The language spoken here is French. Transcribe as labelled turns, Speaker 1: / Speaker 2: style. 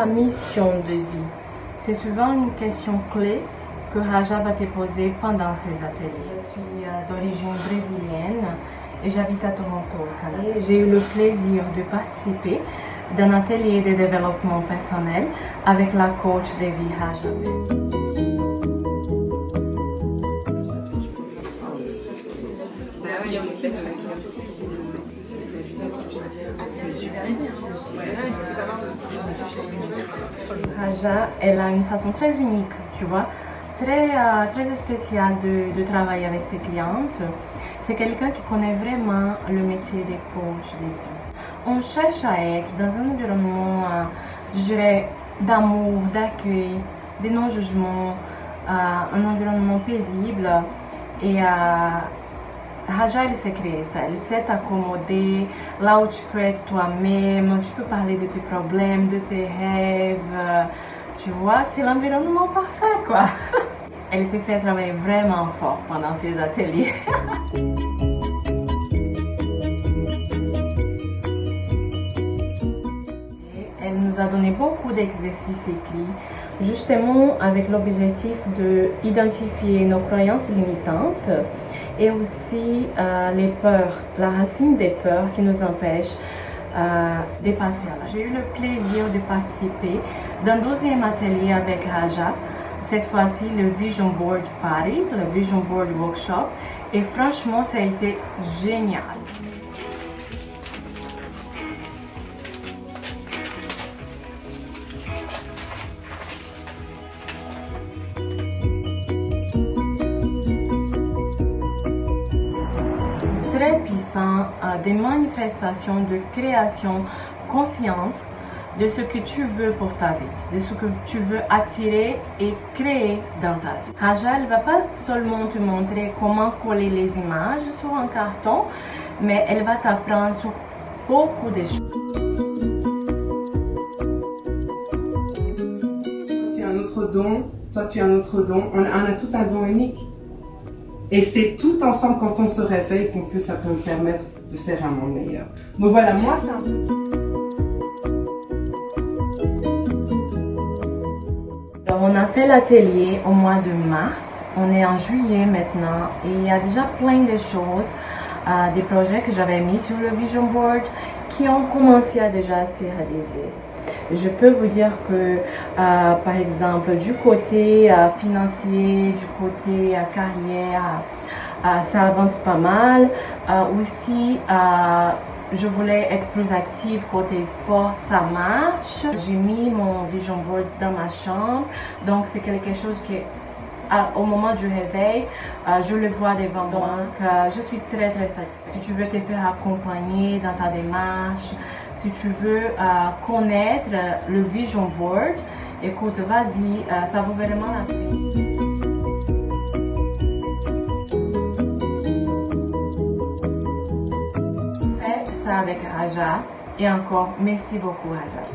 Speaker 1: ta mission de vie? C'est souvent une question clé que Raja va te poser pendant ses ateliers. Je suis d'origine brésilienne et j'habite à Toronto, au Canada. J'ai eu le plaisir de participer d'un atelier de développement personnel avec la coach de vie Raja. Raja, elle a une façon très unique, tu vois, très spéciale de travailler avec ses clientes. C'est quelqu'un qui connaît vraiment le métier des coachs de vie. On cherche à être dans un environnement, je dirais, d'amour, d'accueil, de non-jugement, un environnement paisible. Et Raja, elle sait créer ça, elle sait t'accommoder là où tu peux être toi-même, tu peux parler de tes problèmes, de tes rêves, tu vois, c'est l'environnement parfait, quoi. Elle te fait travailler vraiment fort pendant ses ateliers. Elle nous a donné beaucoup d'exercices écrits, justement avec l'objectif d'identifier nos croyances limitantes et aussi les peurs, la racine des peurs qui nous empêchent de passer à l'action. J'ai eu le plaisir de participer d'un 12e atelier avec Raja, cette fois-ci le Vision Board Party, le Vision Board Workshop, et franchement ça a été génial. Très puissant, des manifestations de création consciente de ce que tu veux pour ta vie, de ce que tu veux attirer et créer dans ta vie. Raja ne va pas seulement te montrer comment coller les images sur un carton, mais elle va t'apprendre sur beaucoup de choses.
Speaker 2: Tu as un autre don, toi tu as un autre don, on a tout un don unique. Et c'est tout ensemble quand on se réveille ça peut me permettre de faire un monde meilleur. Donc voilà, moi c'est un peu...
Speaker 1: On a fait l'atelier au mois de mars, on est en juillet maintenant et il y a déjà plein de choses, des projets que j'avais mis sur le Vision Board qui ont commencé à déjà se réaliser. Je peux vous dire que, par exemple, du côté financier, du côté carrière, ça avance pas mal. Aussi, je voulais être plus active côté sport, ça marche. J'ai mis mon vision board dans ma chambre, donc c'est quelque chose qui, au moment du réveil, je le vois devant moi. Donc, je suis très satisfaite. Si tu veux te faire accompagner dans ta démarche, si tu veux connaître le vision board, écoute, vas-y, ça vaut vraiment la peine. Fais ça avec Raja et encore, merci beaucoup Raja.